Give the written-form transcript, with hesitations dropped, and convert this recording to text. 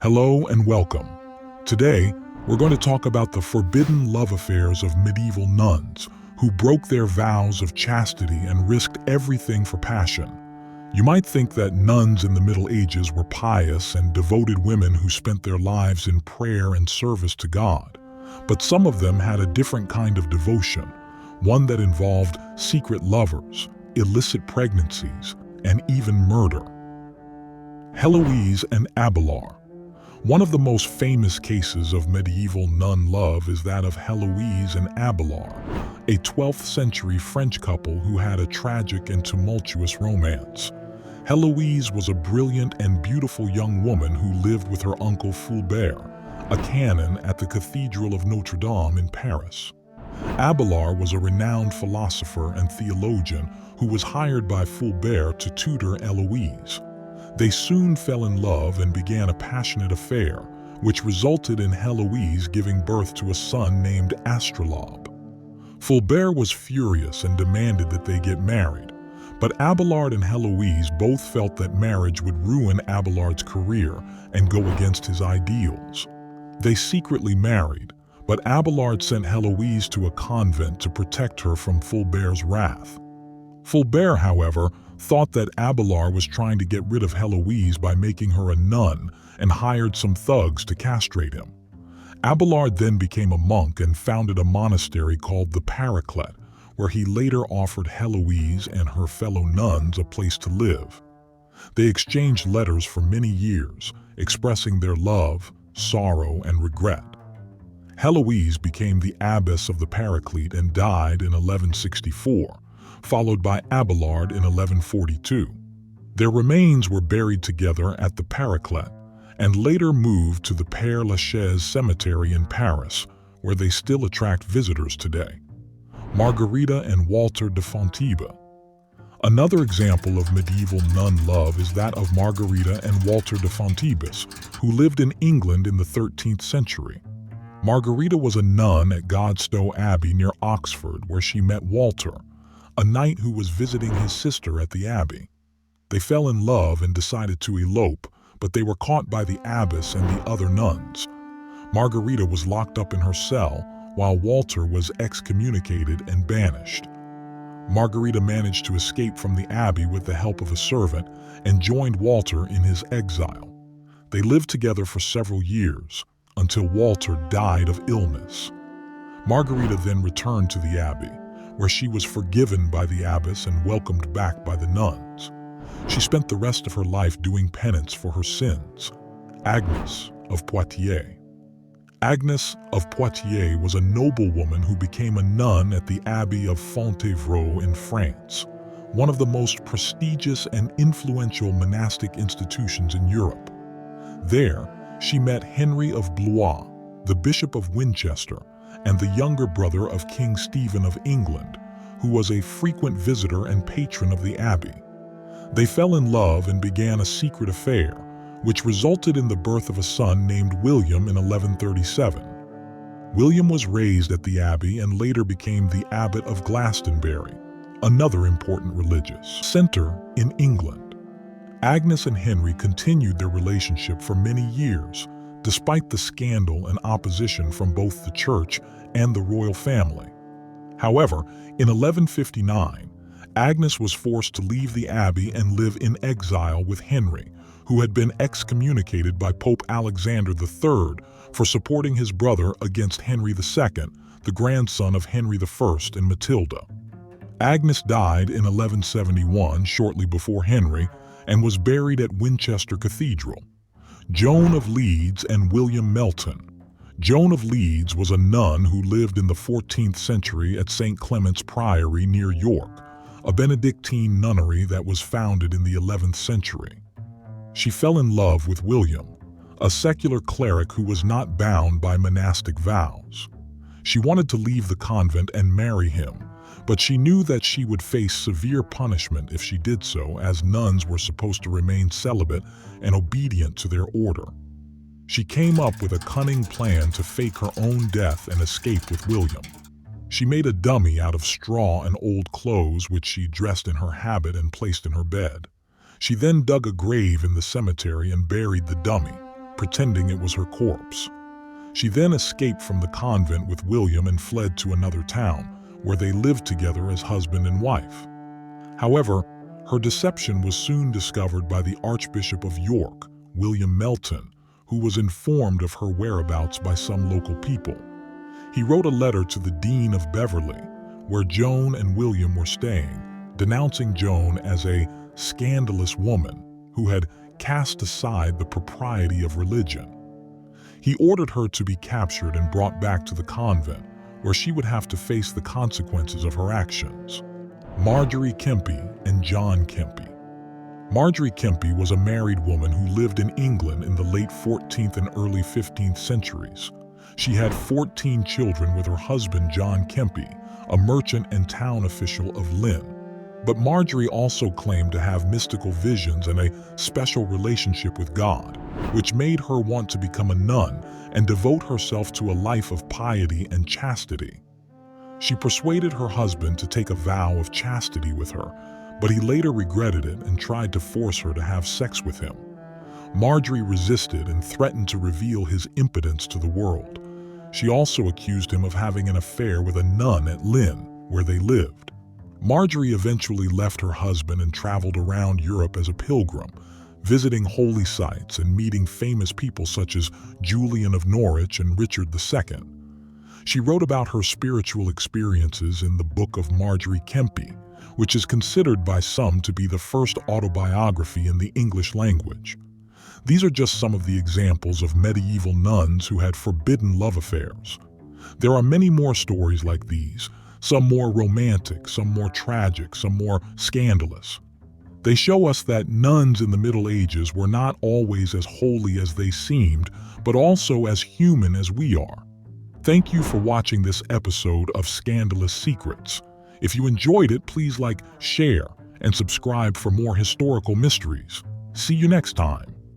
Hello and welcome. Today, we're going to talk about the forbidden love affairs of medieval nuns who broke their vows of chastity and risked everything for passion. You might think that nuns in the Middle Ages were pious and devoted women who spent their lives in prayer and service to God. But some of them had a different kind of devotion, one that involved secret lovers, illicit pregnancies, and even murder. Heloise and Abelard. One of the most famous cases of medieval nun love is that of Heloise and Abelard, a 12th century French couple who had a tragic and tumultuous romance. Heloise was a brilliant and beautiful young woman who lived with her uncle Fulbert, a canon at the Cathedral of Notre Dame in Paris. Abelard was a renowned philosopher and theologian who was hired by Fulbert to tutor Heloise. They soon fell in love and began a passionate affair, which resulted in Heloise giving birth to a son named Astrolabe. Fulbert was furious and demanded that they get married, but Abelard and Heloise both felt that marriage would ruin Abelard's career and go against his ideals. They secretly married, but Abelard sent Heloise to a convent to protect her from Fulbert's wrath. Fulbert, however, thought that Abelard was trying to get rid of Heloise by making her a nun and hired some thugs to castrate him. Abelard then became a monk and founded a monastery called the Paraclete, where he later offered Heloise and her fellow nuns a place to live. They exchanged letters for many years, expressing their love, sorrow, and regret. Heloise became the abbess of the Paraclete and died in 1164. Followed by Abelard in 1142. Their remains were buried together at the Paraclete and later moved to the Père Lachaise cemetery in Paris, where they still attract visitors today. Margarita and Walter de Fontibes. Another example of medieval nun love is that of Margarita and Walter de Fontibes, who lived in England in the 13th century. Margarita was a nun at Godstow Abbey near Oxford, where she met Walter, a knight who was visiting his sister at the abbey. They fell in love and decided to elope, but they were caught by the abbess and the other nuns. Margarita was locked up in her cell, while Walter was excommunicated and banished. Margarita managed to escape from the abbey with the help of a servant and joined Walter in his exile. They lived together for several years, until Walter died of illness. Margarita then returned to the abbey, where she was forgiven by the abbess and welcomed back by the nuns. She spent the rest of her life doing penance for her sins. Agnes of Poitiers. Agnes of Poitiers was a noblewoman who became a nun at the Abbey of Fontevraud in France, one of the most prestigious and influential monastic institutions in Europe. There, she met Henry of Blois, the Bishop of Winchester, and the younger brother of King Stephen of England, who was a frequent visitor and patron of the abbey. They fell in love and began a secret affair, which resulted in the birth of a son named William in 1137. William was raised at the abbey and later became the abbot of Glastonbury, another important religious center in England. Agnes and Henry continued their relationship for many years, despite the scandal and opposition from both the church and the royal family. However, in 1159, Agnes was forced to leave the abbey and live in exile with Henry, who had been excommunicated by Pope Alexander III for supporting his brother against Henry II, the grandson of Henry I and Matilda. Agnes died in 1171, shortly before Henry, and was buried at Winchester Cathedral. Joan of Leeds and William Melton. Joan of Leeds was a nun who lived in the 14th century at St. Clement's Priory near York, a Benedictine nunnery that was founded in the 11th century. She fell in love with William, a secular cleric who was not bound by monastic vows. She wanted to leave the convent and marry him, but she knew that she would face severe punishment if she did so, as nuns were supposed to remain celibate and obedient to their order. She came up with a cunning plan to fake her own death and escape with William. She made a dummy out of straw and old clothes, which she dressed in her habit and placed in her bed. She then dug a grave in the cemetery and buried the dummy. pretending it was her corpse. She then escaped from the convent with William and fled to another town, where they lived together as husband and wife. However, her deception was soon discovered by the Archbishop of York, William Melton, who was informed of her whereabouts by some local people. He wrote a letter to the Dean of Beverley, where Joan and William were staying, denouncing Joan as a scandalous woman who had cast aside the propriety of religion. He ordered her to be captured and brought back to the convent, where she would have to face the consequences of her actions. Marjorie and John Kempe. Marjorie Kempe was a married woman who lived in England in the late 14th and early 15th centuries. She had 14 children with her husband John Kempe, a merchant and town official of Lynn. But Marjorie also claimed to have mystical visions and a special relationship with God, which made her want to become a nun and devote herself to a life of piety and chastity. She persuaded her husband to take a vow of chastity with her, but he later regretted it and tried to force her to have sex with him. Marjorie resisted and threatened to reveal his impotence to the world. She also accused him of having an affair with a nun at Lynn, where they lived. Marjorie eventually left her husband and traveled around Europe as a pilgrim, visiting holy sites and meeting famous people such as Julian of Norwich and Richard II. She wrote about her spiritual experiences in the Book of Marjorie Kempe, which is considered by some to be the first autobiography in the English language. These are just some of the examples of medieval nuns who had forbidden love affairs. There are many more stories like these, some more romantic, some more tragic, some more scandalous. They show us that nuns in the Middle Ages were not always as holy as they seemed, but also as human as we are. Thank you for watching this episode of Scandalous Secrets. If you enjoyed it, please like, share, and subscribe for more historical mysteries. See you next time.